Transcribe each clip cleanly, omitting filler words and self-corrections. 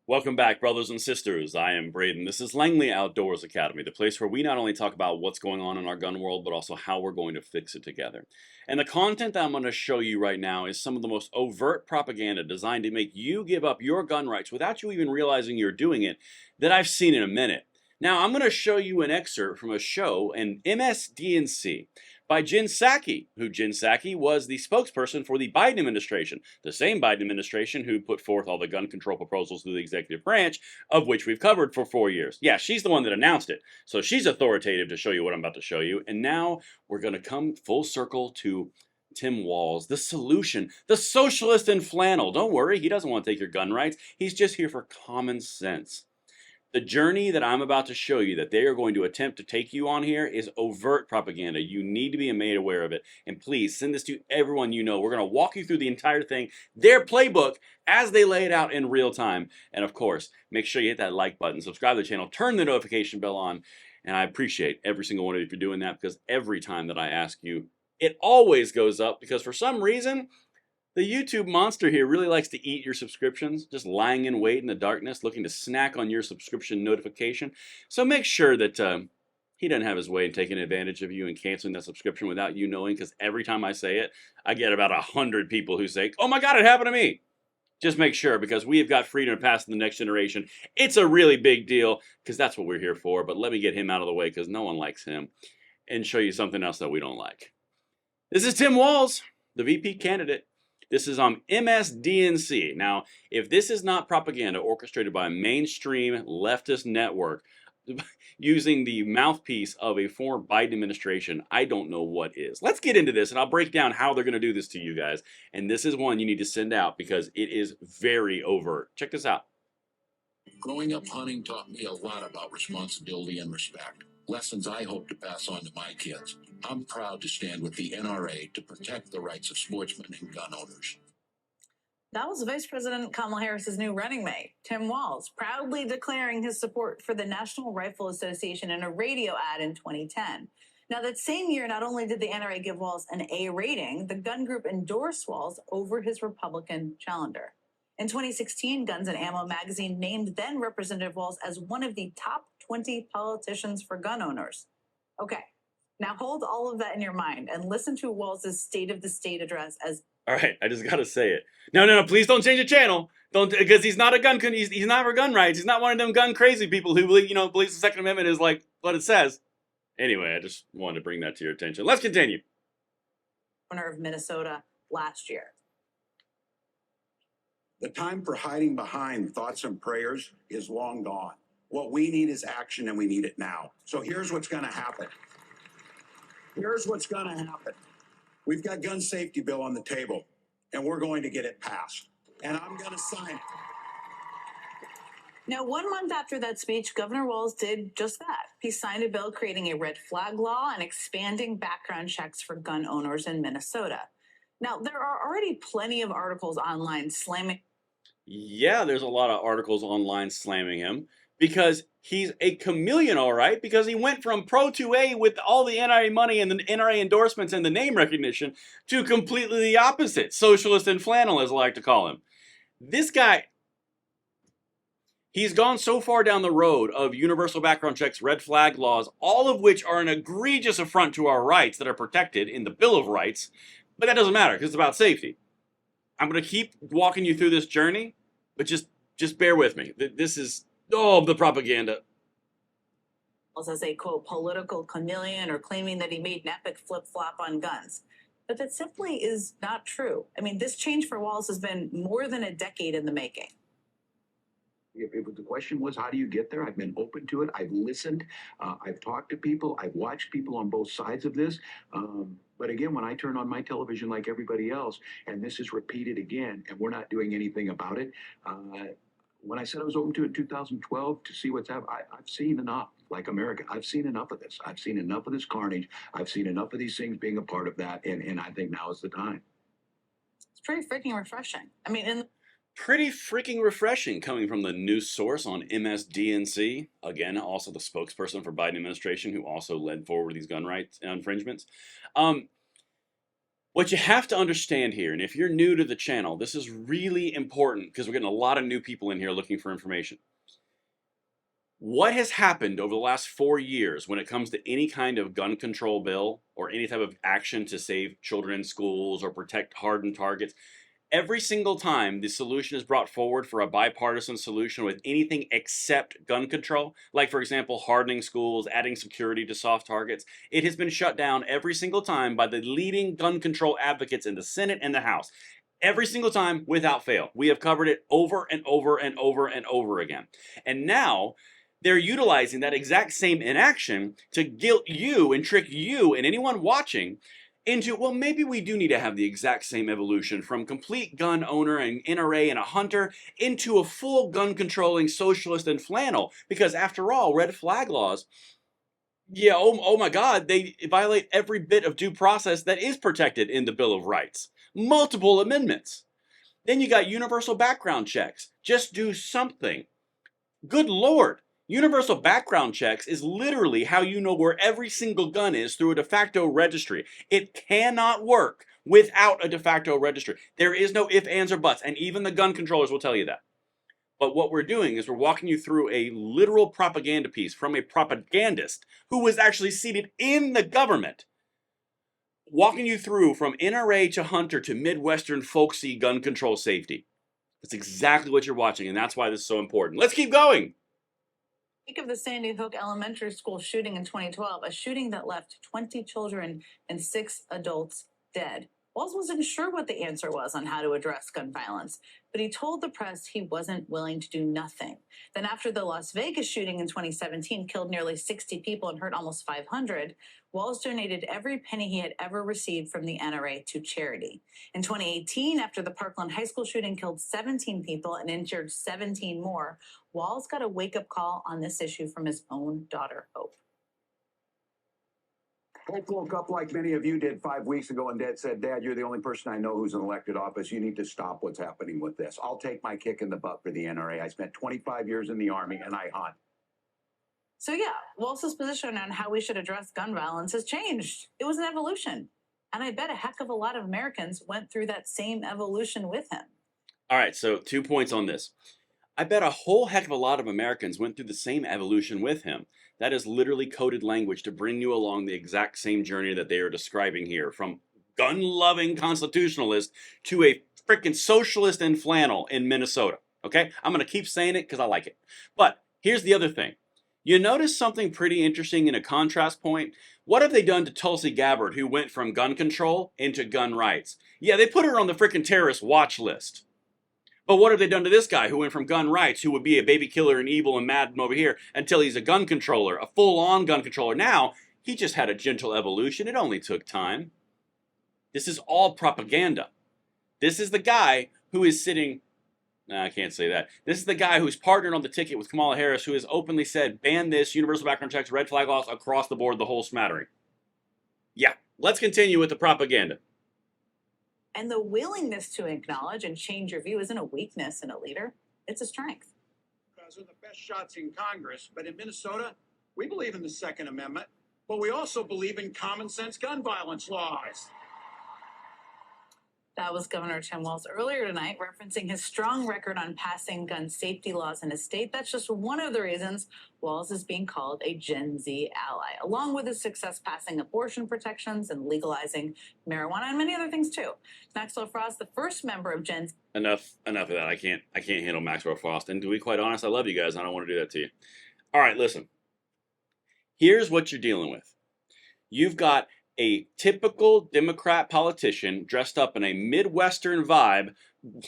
Welcome back, brothers and sisters. I am Braden. This is Langley Outdoors Academy, the place where we not only talk about what's going on in our gun world, but also how we're going to fix it together. And the content that I'm going to show you right now is some of the most overt propaganda designed to make you give up your gun rights without you even realizing you're doing it that I've seen in a minute. Now, I'm going to show you an excerpt from a show, an MSDNC, by Jen Psaki, who Jen Psaki was the spokesperson for the Biden administration, the same Biden administration who put forth all the gun control proposals through the executive branch, of which we've covered for 4 years. Yeah, she's the one that announced it, so she's authoritative to show you what I'm about to show you. And now we're going to come full circle to Tim Walz, the solution, the socialist in flannel. Don't worry, he doesn't want to take your gun rights. He's just here for common sense. The journey that I'm about to show you that they are going to attempt to take you on here is overt propaganda. You need to be made aware of it. And please send this to everyone you know. We're going to walk you through the entire thing, their playbook, as they lay it out in real time. And of course, make sure you hit that like button, subscribe to the channel, turn the notification bell on. And I appreciate every single one of you for doing that, because every time that I ask you, it always goes up, because for some reason, the YouTube monster here really likes to eat your subscriptions, just lying in wait in the darkness, looking to snack on your subscription notification. So make sure that he doesn't have his way in taking advantage of you and canceling that subscription without you knowing, because every time I say it, I get about 100 people who say, oh my God, it happened to me. Just make sure, because we have got freedom to pass to the next generation. It's a really big deal, because that's what we're here for. But let me get him out of the way, because no one likes him, and show you something else that we don't like. This is Tim Walz, the VP candidate. This is on MSDNC. Now, if this is not propaganda orchestrated by a mainstream leftist network using the mouthpiece of a former Biden administration, I don't know what is. Let's get into this, and I'll break down how they're going to do this to you guys. And this is one you need to send out, because it is very overt. Check this out. Growing up hunting taught me a lot about responsibility and respect. Lessons I hope to pass on to my kids. I'm proud to stand with the NRA to protect the rights of sportsmen and gun owners. That was Vice President Kamala Harris's new running mate, Tim Walz, proudly declaring his support for the National Rifle Association in a radio ad in 2010. Now, that same year, not only did the NRA give Walz an A rating, the gun group endorsed Walz over his Republican challenger. In 2016, Guns and Ammo magazine named then Representative Walz as one of the top 20 politicians for gun owners. Okay, now hold all of that in your mind and listen to Walz's State of the State address as... All right, I just gotta say it. No, please don't change the channel. Don't, because he's not a gun. He's not for gun rights. He's not one of them gun crazy people who believe, believes the Second Amendment is like what it says. Anyway, I just wanted to bring that to your attention. Let's continue. Governor of Minnesota last year. The time for hiding behind thoughts and prayers is long gone. What we need is action, and we need it now. So here's what's going to happen. Here's what's going to happen. We've got gun safety bill on the table, and we're going to get it passed. And I'm going to sign it. Now, 1 month after that speech, Governor Walz did just that. He signed a bill creating a red flag law and expanding background checks for gun owners in Minnesota. Now, there are already plenty of articles online slamming. Yeah, there's a lot of articles online slamming him, because he's a chameleon, all right, because he went from pro 2A with all the NRA money and the NRA endorsements and the name recognition to completely the opposite, socialist and flannel, as I like to call him. This guy, he's gone so far down the road of universal background checks, red flag laws, all of which are an egregious affront to our rights that are protected in the Bill of Rights, but that doesn't matter, because it's about safety. I'm going to keep walking you through this journey, but just bear with me. This is, the propaganda. As a, quote, political chameleon, or claiming that he made an epic flip-flop on guns. But that simply is not true. I mean, this change for Walz has been more than a decade in the making. If the question was, how do you get there? I've been open to it. I've listened. I've talked to people. I've watched people on both sides of this. But again, when I turn on my television like everybody else, and this is repeated again, and we're not doing anything about it, when I said I was open to it in 2012 to see what's happening, I've seen enough. Like America, I've seen enough of this. I've seen enough of this carnage. I've seen enough of these things being a part of that, and I think now is the time. It's pretty freaking refreshing. I mean, Pretty freaking refreshing, coming from the news source on MSDNC. Again, also the spokesperson for Biden administration, who also led forward these gun rights infringements. What you have to understand here, and if you're new to the channel, this is really important because we're getting a lot of new people in here looking for information. What has happened over the last 4 years when it comes to any kind of gun control bill or any type of action to save children in schools or protect hardened targets? Every single time the solution is brought forward for a bipartisan solution with anything except gun control, like for example, hardening schools, adding security to soft targets, it has been shut down every single time by the leading gun control advocates in the Senate and the House. Every single time without fail. We have covered it over and over and over and over again. And now they're utilizing that exact same inaction to guilt you and trick you and anyone watching into, well, maybe we do need to have the exact same evolution from complete gun owner and NRA and a hunter into a full gun controlling socialist and flannel. Because after all, red flag laws, yeah, oh my God, they violate every bit of due process that is protected in the Bill of Rights. Multiple amendments. Then you got universal background checks. Just do something. Good Lord. Universal background checks is literally how you know where every single gun is through a de facto registry. It cannot work without a de facto registry. There is no ifs, ands, or buts, and even the gun controllers will tell you that. But what we're doing is we're walking you through a literal propaganda piece from a propagandist who was actually seated in the government, walking you through from NRA to hunter to Midwestern folksy gun control safety. That's exactly what you're watching, and that's why this is so important. Let's keep going. Week of the Sandy Hook Elementary School shooting in 2012, a shooting that left 20 children and 6 adults dead. Walz wasn't sure what the answer was on how to address gun violence, but he told the press he wasn't willing to do nothing. Then after the Las Vegas shooting in 2017 killed nearly 60 people and hurt almost 500, Walz donated every penny he had ever received from the NRA to charity. In 2018, after the Parkland High School shooting killed 17 people and injured 17 more, Walz got a wake-up call on this issue from his own daughter, Hope. Hope woke up like many of you did 5 weeks ago and Dad said, Dad, you're the only person I know who's in elected office. You need to stop what's happening with this. I'll take my kick in the butt for the NRA. I spent 25 years in the Army and I hunt. So yeah, Walz's position on how we should address gun violence has changed. It was an evolution. And I bet a heck of a lot of Americans went through that same evolution with him. All right, so 2 points on this. I bet a whole heck of a lot of Americans went through the same evolution with him. That is literally coded language to bring you along the exact same journey that they are describing here, from gun-loving constitutionalist to a freaking socialist and flannel in Minnesota. Okay? I'm going to keep saying it because I like it. But here's the other thing. You notice something pretty interesting in a contrast point? What have they done to Tulsi Gabbard, who went from gun control into gun rights? Yeah, they put her on the freaking terrorist watch list. But what have they done to this guy who went from gun rights, who would be a baby killer and evil and mad over here, until he's a gun controller, a full-on gun controller? Now, he just had a gentle evolution. It only took time. This is all propaganda. This is the guy who is sitting... Nah, I can't say that. This is the guy who's partnered on the ticket with Kamala Harris, who has openly said, ban this, universal background checks, red flag laws, across the board, the whole smattering. Yeah, let's continue with the propaganda. And the willingness to acknowledge and change your view isn't a weakness in a leader, it's a strength. Because of the best shots in Congress, but in Minnesota, we believe in the Second Amendment, but we also believe in common sense gun violence laws. That was Governor Tim Walz earlier tonight, referencing his strong record on passing gun safety laws in his state. That's just one of the reasons Walz is being called a Gen Z ally, along with his success passing abortion protections and legalizing marijuana and many other things too. Maxwell Frost, the first member of Gen Z. Enough of that. I can't handle Maxwell Frost. And to be quite honest, I love you guys. I don't want to do that to you. All right, listen. Here's what you're dealing with. You've got a typical Democrat politician dressed up in a Midwestern vibe,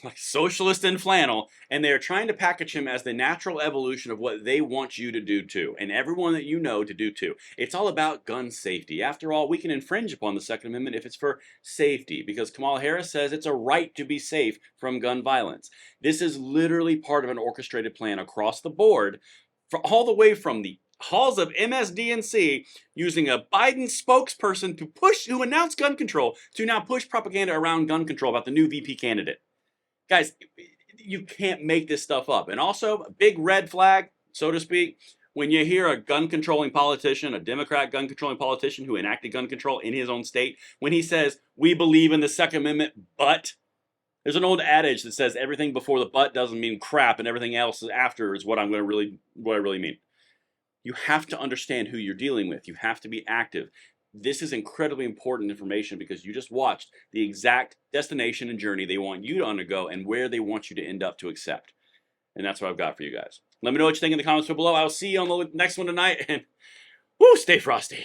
like socialist and flannel, and they're trying to package him as the natural evolution of what they want you to do too, and everyone that you know to do too. It's all about gun safety. After all, we can infringe upon the Second Amendment if it's for safety, because Kamala Harris says it's a right to be safe from gun violence. This is literally part of an orchestrated plan across the board, all the way from the halls of MSDNC, using a Biden spokesperson who announced gun control, to now push propaganda around gun control about the new VP candidate. Guys, you can't make this stuff up. And also, a big red flag, so to speak, when you hear a gun-controlling politician, a Democrat gun-controlling politician who enacted gun control in his own state, when he says, we believe in the Second Amendment, but... There's an old adage that says everything before the but doesn't mean crap, and everything else after is what I really mean. You have to understand who you're dealing with. You have to be active. This is incredibly important information because you just watched the exact destination and journey they want you to undergo and where they want you to end up to accept. And that's what I've got for you guys. Let me know what you think in the comments below. I'll see you on the next one tonight, and woo, stay frosty.